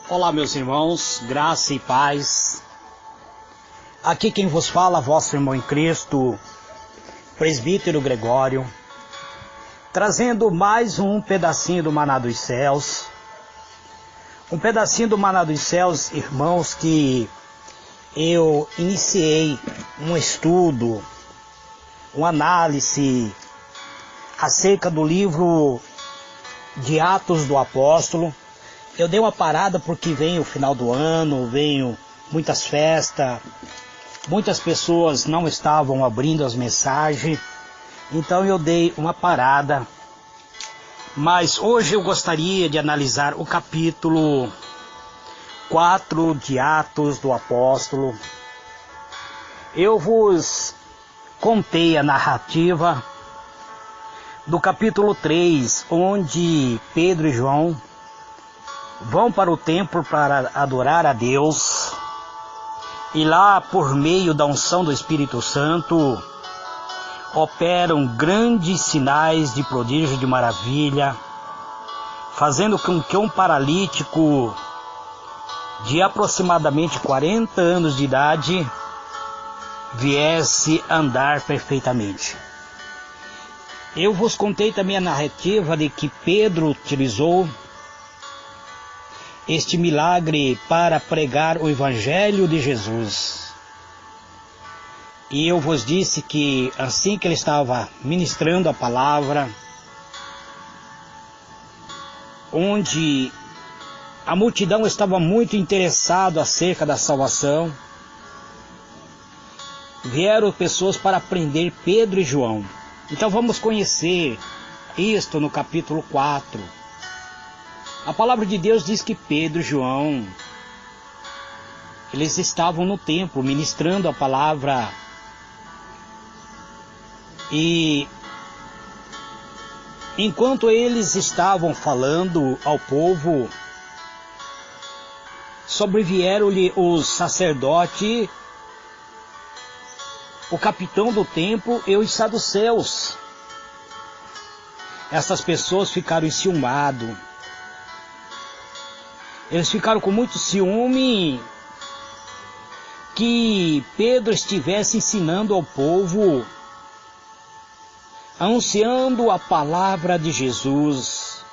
Olá, meus irmãos, graça e paz. Aqui quem vos fala, vosso irmão em Cristo, presbítero Gregório, trazendo mais um pedacinho do Maná dos Céus. Um pedacinho do Maná dos Céus, irmãos, que eu iniciei um estudo, uma análise acerca do livro de Atos do Apóstolo. Eu dei uma parada porque vem o final do ano, vem muitas festas, muitas pessoas não estavam abrindo as mensagens, então eu dei uma parada. Mas hoje eu gostaria de analisar o capítulo 4 de Atos do Apóstolo. Eu vos contei a narrativa do capítulo 3, onde Pedro e João vão para o templo para adorar a Deus, e lá, por meio da unção do Espírito Santo, operam grandes sinais de prodígio, de maravilha, fazendo com que um paralítico de aproximadamente 40 anos de idade viesse andar perfeitamente. Eu vos contei também a narrativa de que Pedro utilizou este milagre para pregar o Evangelho de Jesus. E eu vos disse que assim que ele estava ministrando a palavra, onde a multidão estava muito interessada acerca da salvação, vieram pessoas para prender Pedro e João. Então vamos conhecer isto no capítulo 4. A palavra de Deus diz que Pedro e João, eles estavam no templo ministrando a palavra, e enquanto eles estavam falando ao povo, sobrevieram-lhe os sacerdotes, o capitão do templo e os saduceus. Essas pessoas ficaram enciumadas. Eles ficaram com muito ciúme que Pedro estivesse ensinando ao povo, anunciando a palavra de Jesus,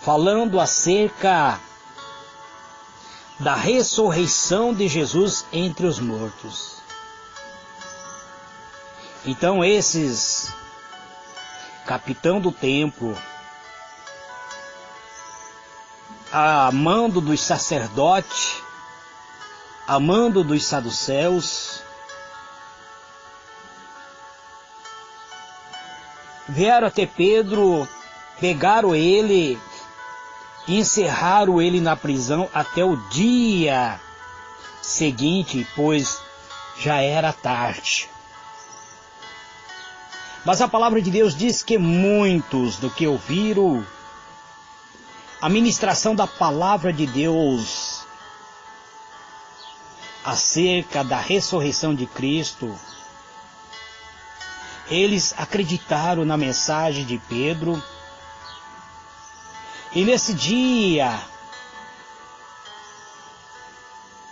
falando acerca da ressurreição de Jesus entre os mortos. Então esses capitão do templo, a mando dos sacerdotes, a mando dos saduceus, vieram até Pedro, pegaram ele e encerraram ele na prisão até o dia seguinte, pois já era tarde. Mas a palavra de Deus diz que muitos do que ouviram a ministração da palavra de Deus acerca da ressurreição de Cristo, eles acreditaram na mensagem de Pedro, e nesse dia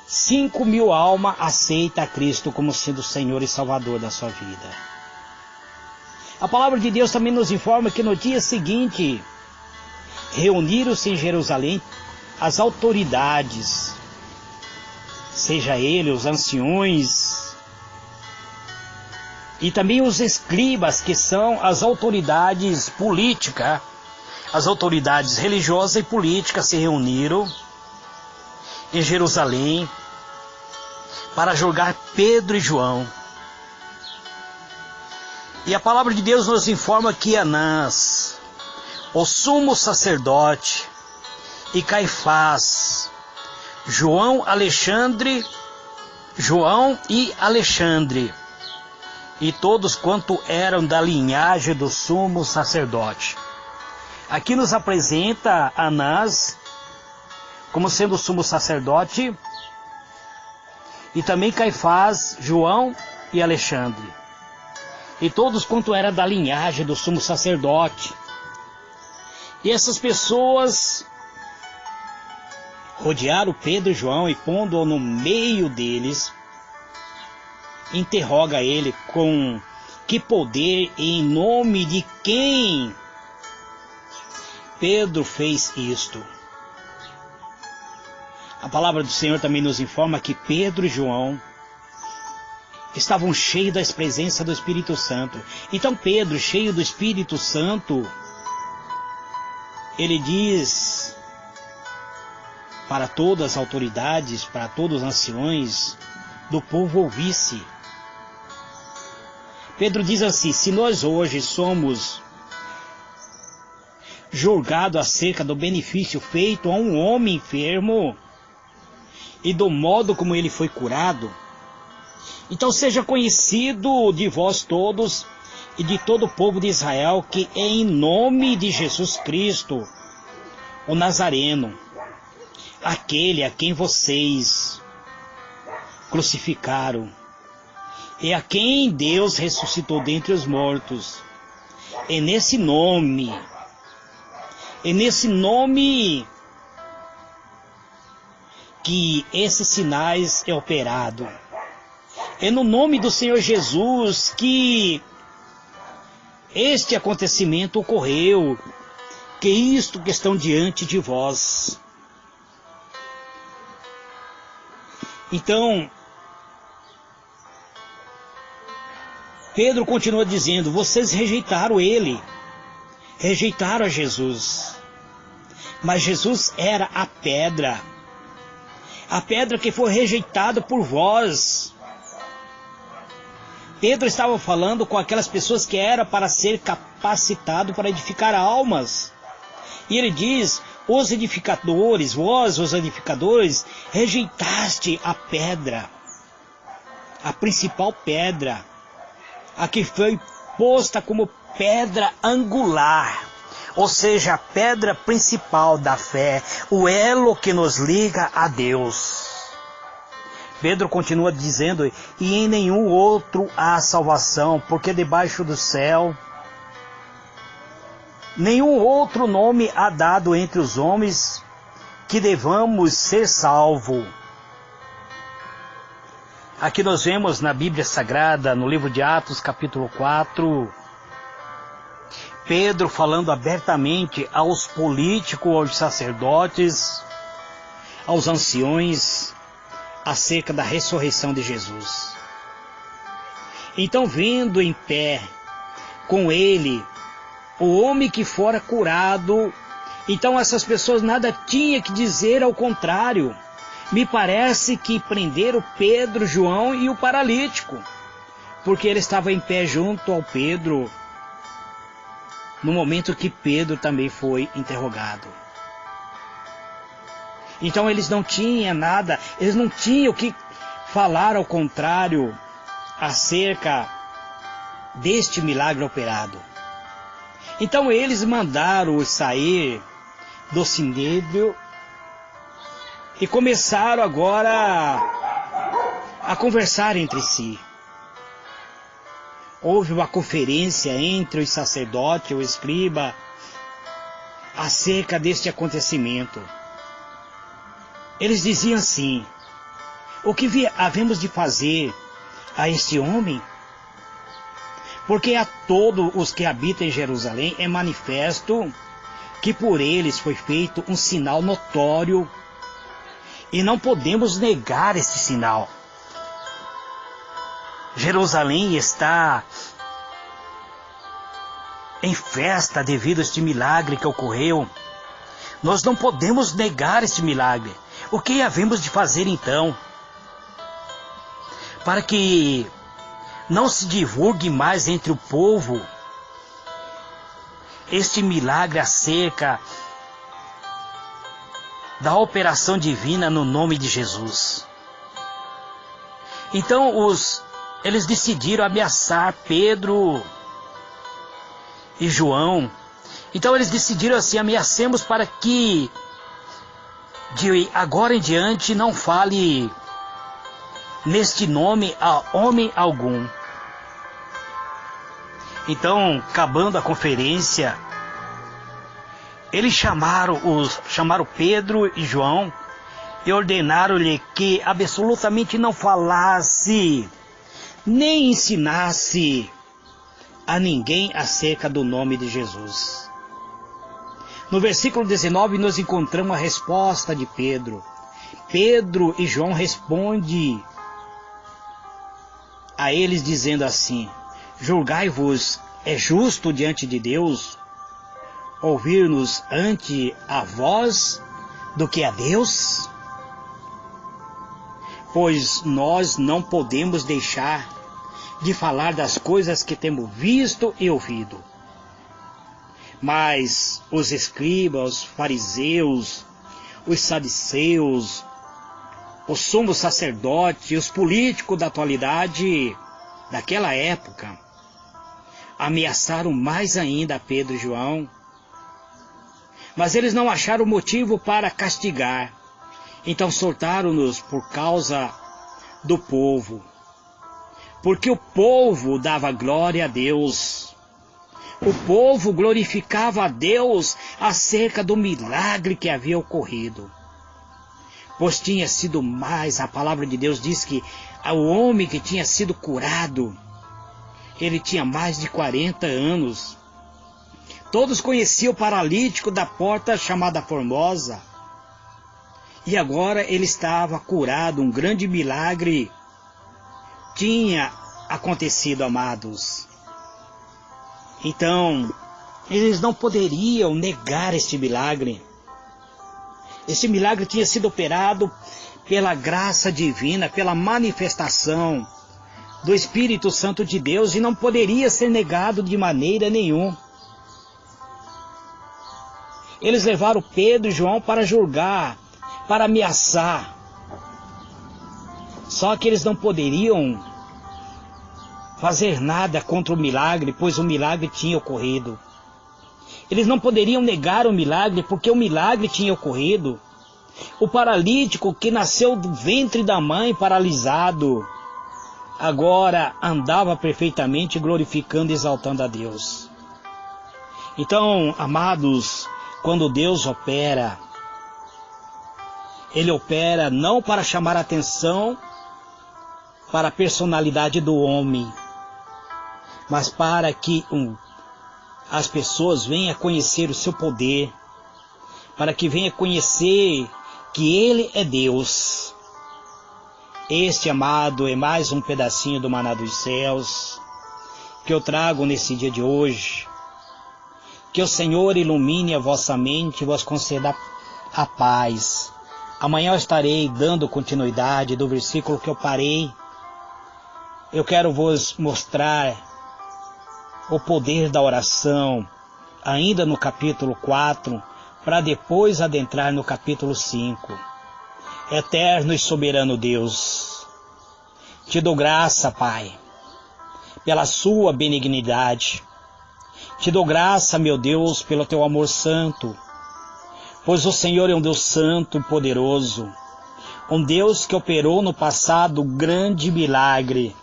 5.000 almas aceitam a Cristo como sendo o Senhor e Salvador da sua vida. A palavra de Deus também nos informa que no dia seguinte reuniram-se em Jerusalém as autoridades, seja ele os anciões, e também os escribas, que são as autoridades políticas, as autoridades religiosas e políticas, se reuniram em Jerusalém para julgar Pedro e João. E a palavra de Deus nos informa que Anás, o sumo sacerdote, e Caifás, João e Alexandre, e todos quanto eram da linhagem do sumo sacerdote. Aqui nos apresenta Anás como sendo o sumo sacerdote, e também Caifás, João e Alexandre, e todos quanto era da linhagem do sumo sacerdote. E essas pessoas rodearam Pedro e João e pondo-o no meio deles, interroga ele com que poder e em nome de quem Pedro fez isto. A palavra do Senhor também nos informa que Pedro e João estavam cheios da presença do Espírito Santo. Então Pedro, cheio do Espírito Santo, ele diz para todas as autoridades, para todos os anciões do povo ouvisse. Pedro diz assim: se nós hoje somos julgados acerca do benefício feito a um homem enfermo e do modo como ele foi curado, então seja conhecido de vós todos e de todo o povo de Israel que é em nome de Jesus Cristo, o Nazareno, aquele a quem vocês crucificaram, e a quem Deus ressuscitou dentre os mortos. É nesse nome que esses sinais é operado. É no nome do Senhor Jesus que este acontecimento ocorreu, que isto que estão diante de vós. Então, Pedro continua dizendo: vocês rejeitaram ele, rejeitaram a Jesus. Mas Jesus era a pedra que foi rejeitada por vós. Pedro estava falando com aquelas pessoas que era para ser capacitado para edificar almas. E ele diz: os edificadores, vós, os edificadores, rejeitaste a pedra, a principal pedra, a que foi posta como pedra angular, ou seja, a pedra principal da fé, o elo que nos liga a Deus. Pedro continua dizendo: e em nenhum outro há salvação, porque debaixo do céu nenhum outro nome há dado entre os homens que devamos ser salvos. Aqui nós vemos na Bíblia Sagrada, no livro de Atos, capítulo 4, Pedro falando abertamente aos políticos, aos sacerdotes, aos anciões, acerca da ressurreição de Jesus. Então, vendo em pé com ele o homem que fora curado, então essas pessoas nada tinham que dizer, ao contrário. Me parece que prenderam Pedro, João e o paralítico, porque ele estava em pé junto ao Pedro, no momento que Pedro também foi interrogado. Então eles não tinham nada, eles não tinham o que falar ao contrário acerca deste milagre operado. Então eles mandaram sair do sinédrio e começaram agora a conversar entre si. Houve uma conferência entre o sacerdote e o escriba acerca deste acontecimento. Eles diziam assim: o que havemos de fazer a este homem? Porque a todos os que habitam em Jerusalém é manifesto que por eles foi feito um sinal notório, e não podemos negar esse sinal. Jerusalém está em festa devido a este milagre que ocorreu. Nós não podemos negar este milagre. O que havemos de fazer então? Para que não se divulgue mais entre o povo este milagre acerca da operação divina no nome de Jesus. Então eles decidiram ameaçar Pedro e João. Então eles decidiram assim: ameacemos para que de agora em diante não fale neste nome a homem algum. Então, acabando a conferência, eles chamaram Pedro e João e ordenaram-lhe que absolutamente não falasse, nem ensinasse a ninguém acerca do nome de Jesus. No versículo 19 nós encontramos a resposta de Pedro. Pedro e João respondem a eles dizendo assim: julgai-vos, é justo diante de Deus ouvir-nos ante a vós do que a Deus? Pois nós não podemos deixar de falar das coisas que temos visto e ouvido. Mas os escribas, os fariseus, os saduceus, os sumos sacerdotes e os políticos da atualidade, daquela época, ameaçaram mais ainda a Pedro e João. Mas eles não acharam motivo para castigar. Então soltaram-nos por causa do povo. Porque o povo dava glória a Deus. O povo glorificava a Deus acerca do milagre que havia ocorrido. Pois tinha sido mais, a palavra de Deus diz que o homem que tinha sido curado, ele tinha mais de 40 anos. Todos conheciam o paralítico da porta chamada Formosa. E agora ele estava curado, um grande milagre tinha acontecido, amados. Então, eles não poderiam negar este milagre. Esse milagre tinha sido operado pela graça divina, pela manifestação do Espírito Santo de Deus, e não poderia ser negado de maneira nenhuma. Eles levaram Pedro e João para julgar, para ameaçar. Só que eles não poderiam fazer nada contra o milagre, pois o milagre tinha ocorrido. Eles não poderiam negar o milagre, porque o milagre tinha ocorrido. O paralítico que nasceu do ventre da mãe paralisado, agora andava perfeitamente, glorificando e exaltando a Deus. Então, amados, quando Deus opera, Ele opera não para chamar a atenção para a personalidade do homem, mas para que as pessoas venham a conhecer o seu poder, para que venham a conhecer que Ele é Deus. Este, amado, é mais um pedacinho do maná dos céus que eu trago nesse dia de hoje. Que o Senhor ilumine a vossa mente e vos conceda a paz. Amanhã eu estarei dando continuidade do versículo que eu parei. Eu quero vos mostrar o poder da oração, ainda no capítulo 4, para depois adentrar no capítulo 5. Eterno e soberano Deus, te dou graça, Pai, pela sua benignidade. Te dou graça, meu Deus, pelo teu amor santo, pois o Senhor é um Deus santo e poderoso, um Deus que operou no passado grande milagre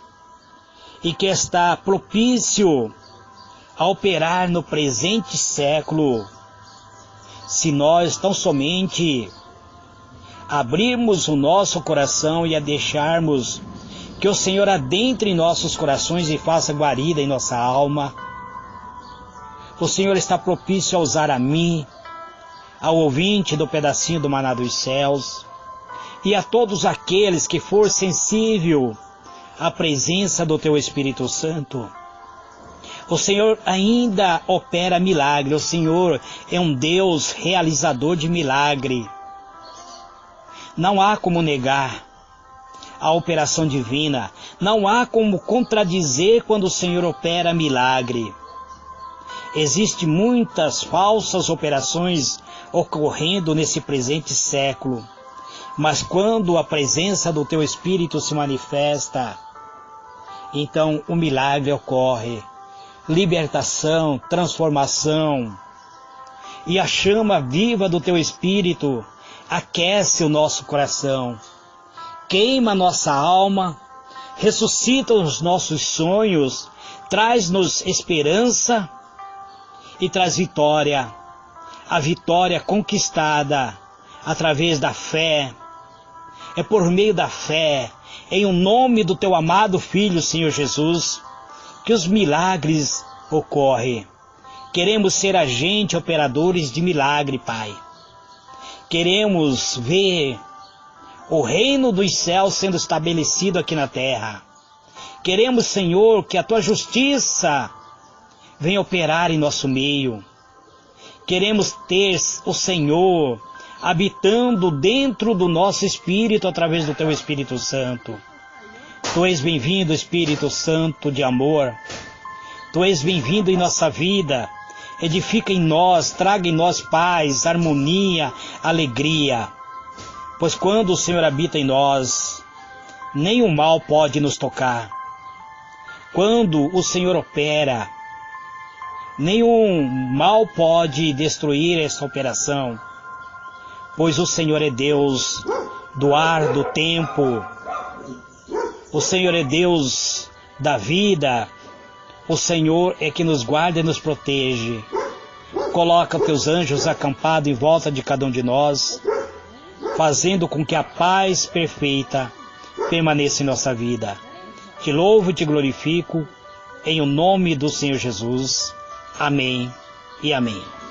e que está propício a operar no presente século, se nós tão somente abrirmos o nosso coração e a deixarmos que o Senhor adentre em nossos corações e faça guarida em nossa alma. O Senhor está propício a usar a mim, ao ouvinte do pedacinho do maná dos céus, e a todos aqueles que for sensível à presença do Teu Espírito Santo. O Senhor ainda opera milagre, o Senhor é um Deus realizador de milagre. Não há como negar a operação divina, não há como contradizer quando o Senhor opera milagre. Existem muitas falsas operações ocorrendo nesse presente século, mas quando a presença do Teu Espírito se manifesta, então o milagre ocorre. Libertação, transformação, e a chama viva do Teu Espírito aquece o nosso coração, queima a nossa alma, ressuscita os nossos sonhos, traz-nos esperança e traz vitória, a vitória conquistada através da fé, é por meio da fé, em o nome do teu amado Filho, Senhor Jesus, que os milagres ocorrem. Queremos ser agentes operadores de milagre, Pai. Queremos ver o reino dos céus sendo estabelecido aqui na terra. Queremos, Senhor, que a tua justiça venha operar em nosso meio. Queremos ter o Senhor habitando dentro do nosso espírito através do teu Espírito Santo. Tu és bem-vindo, Espírito Santo de amor. Tu és bem-vindo em nossa vida. Edifica em nós, traga em nós paz, harmonia, alegria. Pois quando o Senhor habita em nós, nenhum mal pode nos tocar. Quando o Senhor opera, nenhum mal pode destruir essa operação. Pois o Senhor é Deus do ar, do tempo. O Senhor é Deus da vida. O Senhor é que nos guarda e nos protege. Coloca teus anjos acampados em volta de cada um de nós, fazendo com que a paz perfeita permaneça em nossa vida. Te louvo e te glorifico, em o nome do Senhor Jesus. Amém e amém.